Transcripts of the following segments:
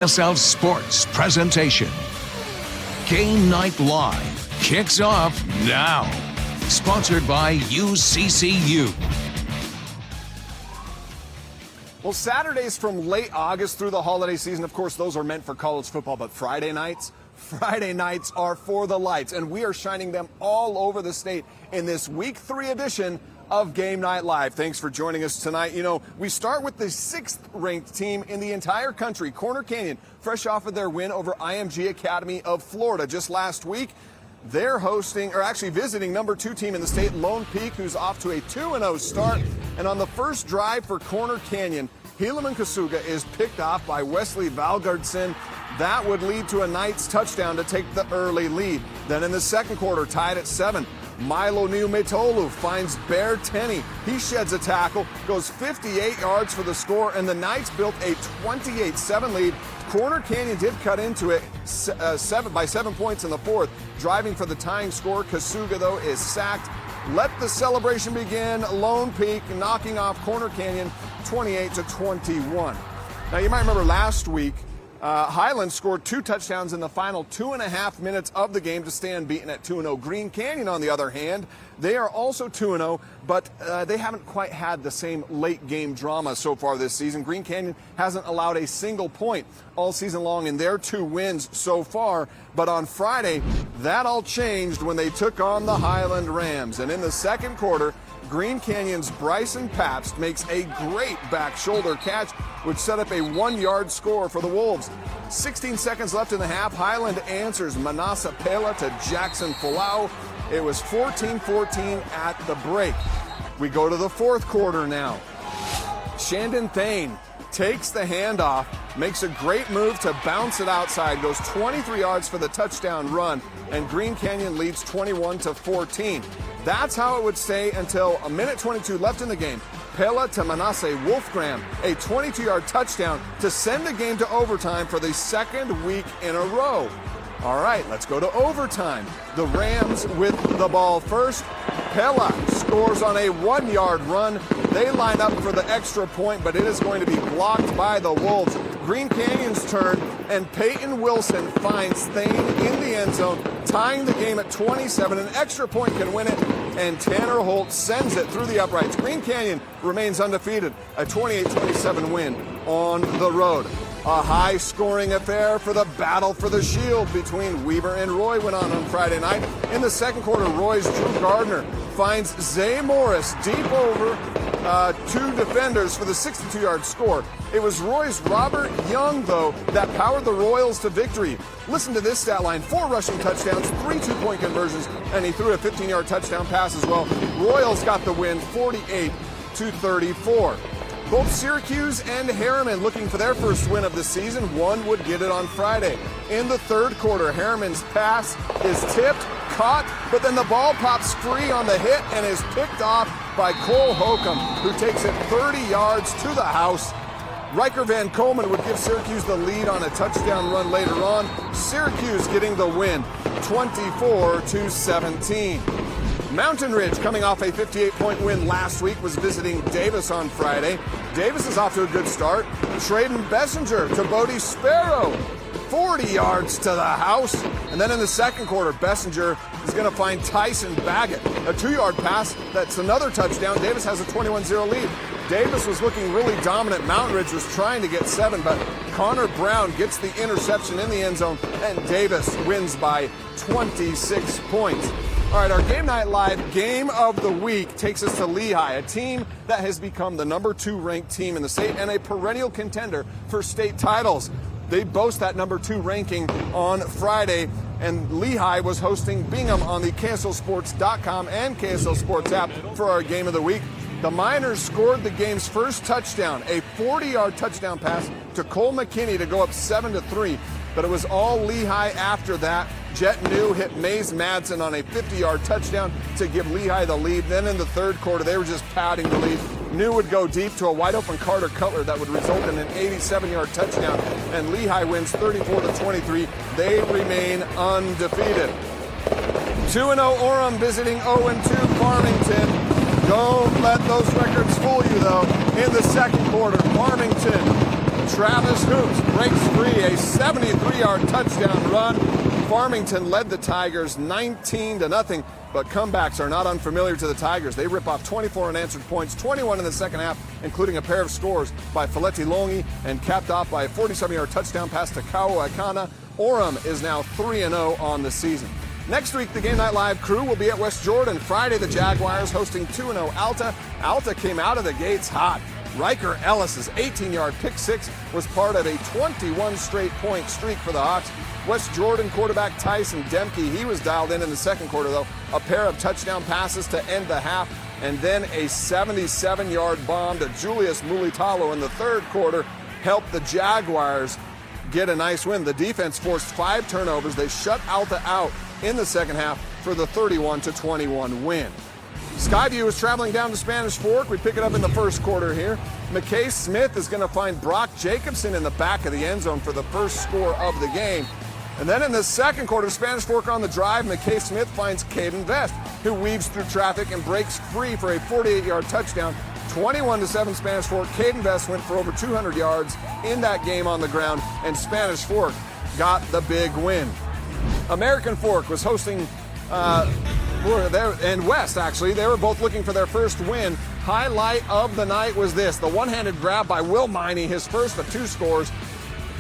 SF Sports presentation. Game Night Live kicks off now. Sponsored by UCCU. Well, Saturdays from late August through the holiday season, of course, those are meant for college football, but Friday nights are for the lights, and we are shining them all over the state in this Week 3 edition of Game Night Live. Thanks for joining us tonight. You know, we start with the 6th-ranked team in the entire country, Corner Canyon, fresh off of their win over IMG Academy of Florida just last week. They're visiting number 2 team in the state, Lone Peak, who's off to a 2-0 start. And on the first drive for Corner Canyon, Helaman Kasuga is picked off by Wesley Valgardson. That would lead to a Knights touchdown to take the early lead. Then in the second quarter, tied at 7, Milo Niumetolu finds Bear Tenney. He sheds a tackle, goes 58 yards for the score, and the Knights built a 28-7 lead. Corner Canyon did cut into it by 7 points in the fourth, driving for the tying score. Kasuga, though, is sacked. Let the celebration begin. Lone Peak knocking off Corner Canyon 28-21. Now, you might remember last week, Highland scored 2 touchdowns in the final 2.5 minutes of the game to stay unbeaten at 2-0. Green Canyon, on the other hand, they are also 2-0, but they haven't quite had the same late game drama so far this season. Green Canyon hasn't allowed a single point all season long in their 2 wins so far, but on Friday, that all changed when they took on the Highland Rams. And in the second quarter, Green Canyon's Bryson Pabst makes a great back shoulder catch, which set up a 1-yard score for the Wolves. 16 seconds left in the half. Highland answers Manasa Pela to Jackson Folau. It was 14-14 at the break. We go to the fourth quarter now. Shandon Thane takes the handoff, makes a great move to bounce it outside, goes 23 yards for the touchdown run, and Green Canyon leads 21-14. That's how it would stay until a minute 22 left in the game. Pela to Manasseh Wolfgram, a 22-yard touchdown to send the game to overtime for the second week in a row. All right, let's go to overtime. The Rams with the ball first. Pela scores on a 1-yard run. They line up for the extra point, but it is going to be blocked by the Wolves. Green Canyon's turn, and Peyton Wilson finds Thane in the end zone, tying the game at 27. An extra point can win it, and Tanner Holt sends it through the uprights. Green Canyon remains undefeated, a 28-27 win on the road. A high-scoring affair for the battle for the shield between Weber and Roy went on Friday night. In the second quarter, Roy's Drew Gardner finds Zay Morris deep over 2 defenders for the 62-yard score. It was Roy's Robert Young, though, that powered the Royals to victory. Listen to this stat line: 4 rushing touchdowns, 3 two-point conversions, and he threw a 15-yard touchdown pass as well. Royals got the win 48-34. Both Syracuse and Harriman looking for their first win of the season. One would get it on Friday. In the third quarter, Harriman's pass is tipped, caught, but then the ball pops free on the hit and is picked off by Cole Holcomb, who takes it 30 yards to the house. Riker Van Coleman would give Syracuse the lead on a touchdown run later on. Syracuse getting the win, 24-17. Mountain Ridge, coming off a 58-point win last week, was visiting Davis on Friday. Davis is off to a good start. Traden Bessinger to Bodie Sparrow, 40 yards to the house. And then in the second quarter, Bessinger is going to find Tyson Baggett, a 2-yard pass. That's another touchdown. Davis has a 21-0 lead. Davis was looking really dominant. Mountain Ridge was trying to get 7, but Connor Brown gets the interception in the end zone, and Davis wins by 26 points. All right, our Game Night Live Game of the Week takes us to Lehigh, a team that has become the number 2 ranked team in the state and a perennial contender for state titles. They boast that number 2 ranking on Friday, and Lehigh was hosting Bingham on the KSLSports.com and KSL Sports app for our Game of the Week. The Miners scored the game's first touchdown, a 40-yard touchdown pass to Cole McKinney to go up 7-3. But it was all Lehigh after that. Jet New hit Maze Madsen on a 50-yard touchdown to give Lehigh the lead. Then in the third quarter, they were just padding the lead. New would go deep to a wide-open Carter Cutler that would result in an 87-yard touchdown, and Lehigh wins 34-23. They remain undefeated. 2-0 Orem visiting 0-2 Farmington. Don't let those records fool you, though. In the second quarter, Farmington Travis Hoops breaks free, a 73-yard touchdown run. Farmington led the Tigers 19-0, but comebacks are not unfamiliar to the Tigers. They rip off 24 unanswered points, 21 in the second half, including a pair of scores by Faleti Longi and capped off by a 47-yard touchdown pass to Kao Akana. Orem is now 3-0 on the season. Next week, the Game Night Live crew will be at West Jordan. Friday, the Jaguars hosting 2-0 Alta. Alta came out of the gates hot. Riker Ellis's 18-yard pick six was part of a 21 straight point streak for the Hawks. West Jordan quarterback Tyson Demke, he was dialed in the second quarter, though. A pair of touchdown passes to end the half, and then a 77-yard bomb to Julius Mulitalo in the third quarter helped the Jaguars get a nice win. The defense forced 5 turnovers. They shut Alta out in the second half for the 31-21 win. Skyview is traveling down to Spanish Fork. We pick it up in the first quarter here. McKay Smith is going to find Brock Jacobson in the back of the end zone for the first score of the game. And then in the second quarter, Spanish Fork on the drive, McKay Smith finds Caden Vest, who weaves through traffic and breaks free for a 48-yard touchdown. 21-7 Spanish Fork. Caden Vest went for over 200 yards in that game on the ground, and Spanish Fork got the big win. American Fork was hosting and West, actually. They were both looking for their first win. Highlight of the night was this, the one-handed grab by Will Miney, his first of 2 scores.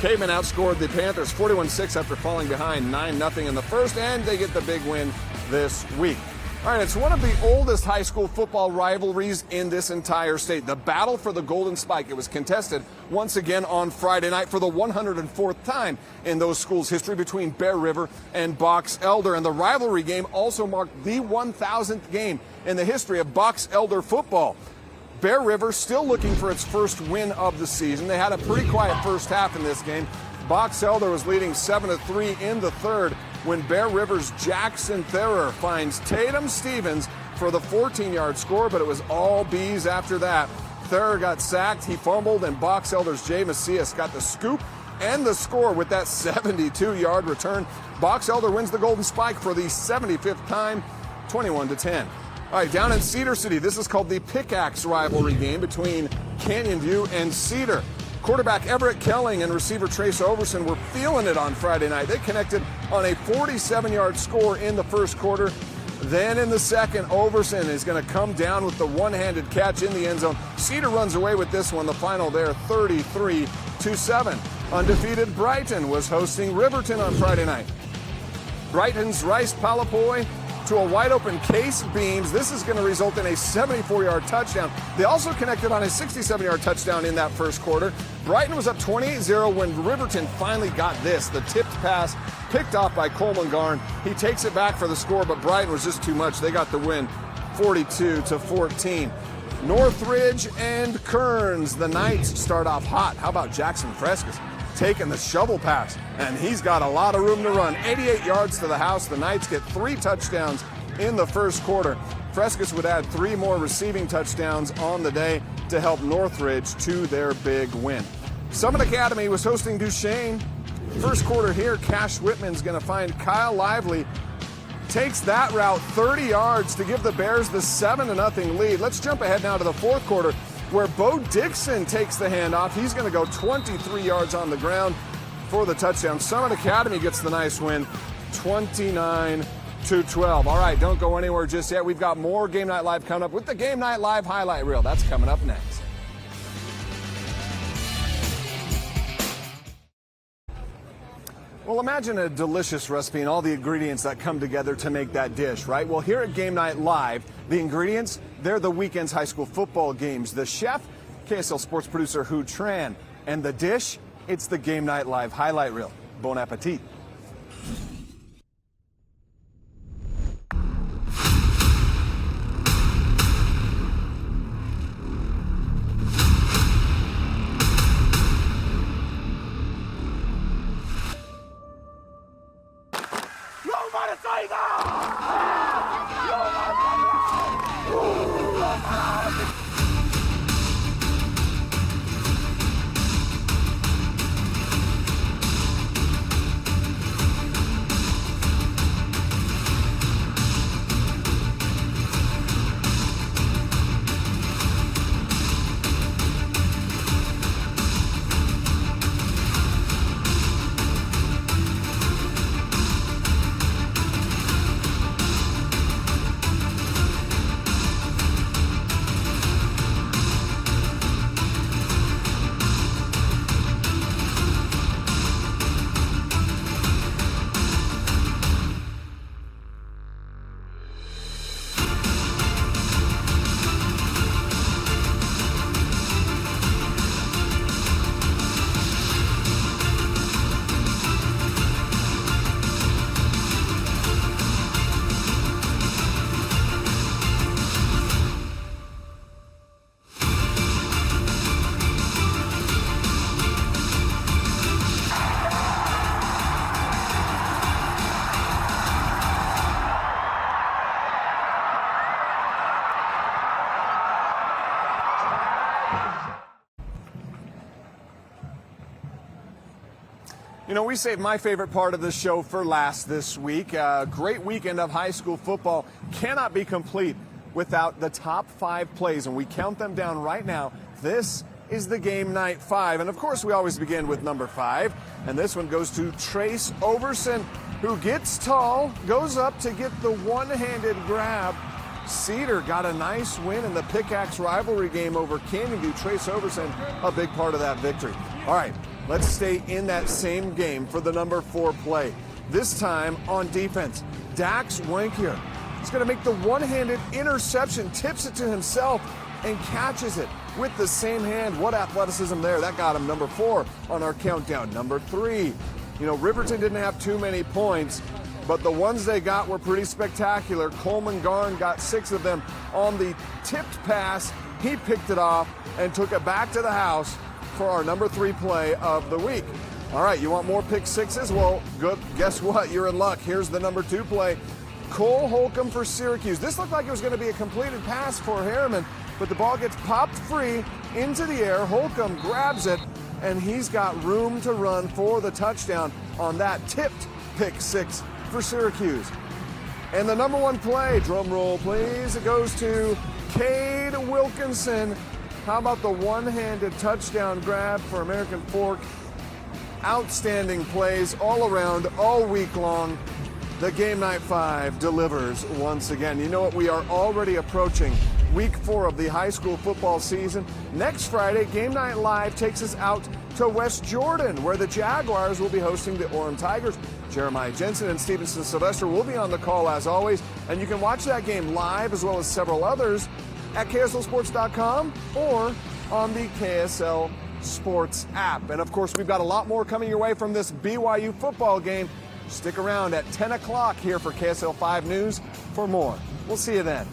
Cavemen outscored the Panthers 41-6 after falling behind 9-0 in the first, and they get the big win this week. All right, it's one of the oldest high school football rivalries in this entire state. The battle for the Golden Spike. It was contested once again on Friday night for the 104th time in those schools' history between Bear River and Box Elder. And the rivalry game also marked the 1,000th game in the history of Box Elder football. Bear River still looking for its first win of the season. They had a pretty quiet first half in this game. Box Elder was leading 7-3 in the third when Bear River's Jackson Therer finds Tatum Stevens for the 14-yard score, but it was all bees after that. Therer got sacked, he fumbled, and Box Elder's Jay Macias got the scoop and the score with that 72-yard return. Box Elder wins the Golden Spike for the 75th time, 21-10. All right, down in Cedar City, this is called the Pickaxe rivalry game between Canyon View and Cedar. Quarterback Everett Kelling and receiver Trace Overson were feeling it on Friday night. They connected on a 47-yard score in the first quarter. Then in the second, Overson is going to come down with the one-handed catch in the end zone. Cedar runs away with this one, the final there, 33-7. Undefeated Brighton was hosting Riverton on Friday night. Brighton's Rice Palapoi to a wide-open Case Beams. This is going to result in a 74-yard touchdown. They also connected on a 67-yard touchdown in that first quarter. Brighton was up 28-0 when Riverton finally got this. The tipped pass picked off by Coleman Garn. He takes it back for the score, but Brighton was just too much. They got the win, 42-14. Northridge and Kearns. The Knights start off hot. How about Jackson Frescas taking the shovel pass? And he's got a lot of room to run. 88 yards to the house. The Knights get 3 touchdowns in the first quarter. Frescas would add 3 more receiving touchdowns on the day to help Northridge to their big win. Summit Academy was hosting Duchesne. First quarter here, Cash Whitman's going to find Kyle Lively. Takes that route 30 yards to give the Bears the 7-0 lead. Let's jump ahead now to the fourth quarter, where Bo Dixon takes the handoff. He's going to go 23 yards on the ground for the touchdown. Summit Academy gets the nice win, 29-12. All right, don't go anywhere just yet. We've got more Game Night Live coming up with the Game Night Live highlight reel. That's coming up next. Well, imagine a delicious recipe and all the ingredients that come together to make that dish, right? Well, here at Game Night Live, the ingredients, they're the weekend's high school football games. The chef, KSL sports producer Hu Tran. And the dish, it's the Game Night Live highlight reel. Bon appetit. You know, we saved my favorite part of the show for last this week. A great weekend of high school football cannot be complete without the top 5 plays, and we count them down right now. This is the game night 5, and of course we always begin with number 5, and this one goes to Trace Overson, who gets tall, goes up to get the one-handed grab. Cedar got a nice win in the Pickaxe rivalry game over Canyon View. Trace Overson, a big part of that victory. All right, let's stay in that same game for the number 4 play. This time on defense, Dax Wankier is going to make the one-handed interception, tips it to himself, and catches it with the same hand. What athleticism there. That got him number 4 on our countdown. Number 3, you know, Riverton didn't have too many points, but the ones they got were pretty spectacular. Coleman Garn got 6 of them on the tipped pass. He picked it off and took it back to the house for our number 3 play of the week. All right, you want more pick sixes? Well, good. Guess what? You're in luck. Here's the number 2 play. Cole Holcomb for Syracuse. This looked like it was going to be a completed pass for Harriman, but the ball gets popped free into the air. Holcomb grabs it, and he's got room to run for the touchdown on that tipped pick 6 for Syracuse. And the number 1 play, drum roll please, it goes to Cade Wilkinson. How about the one-handed touchdown grab for American Fork? Outstanding plays all around, all week long. The Game Night 5 delivers once again. You know what? We are already approaching week 4 of the high school football season. Next Friday, Game Night Live takes us out to West Jordan, where the Jaguars will be hosting the Orem Tigers. Jeremiah Jensen and Stevenson Sylvester will be on the call as always, and you can watch that game live as well as several others at KSLSports.com or on the KSL Sports app. And of course, we've got a lot more coming your way from this BYU football game. Stick around at 10 o'clock here for KSL 5 News for more. We'll see you then.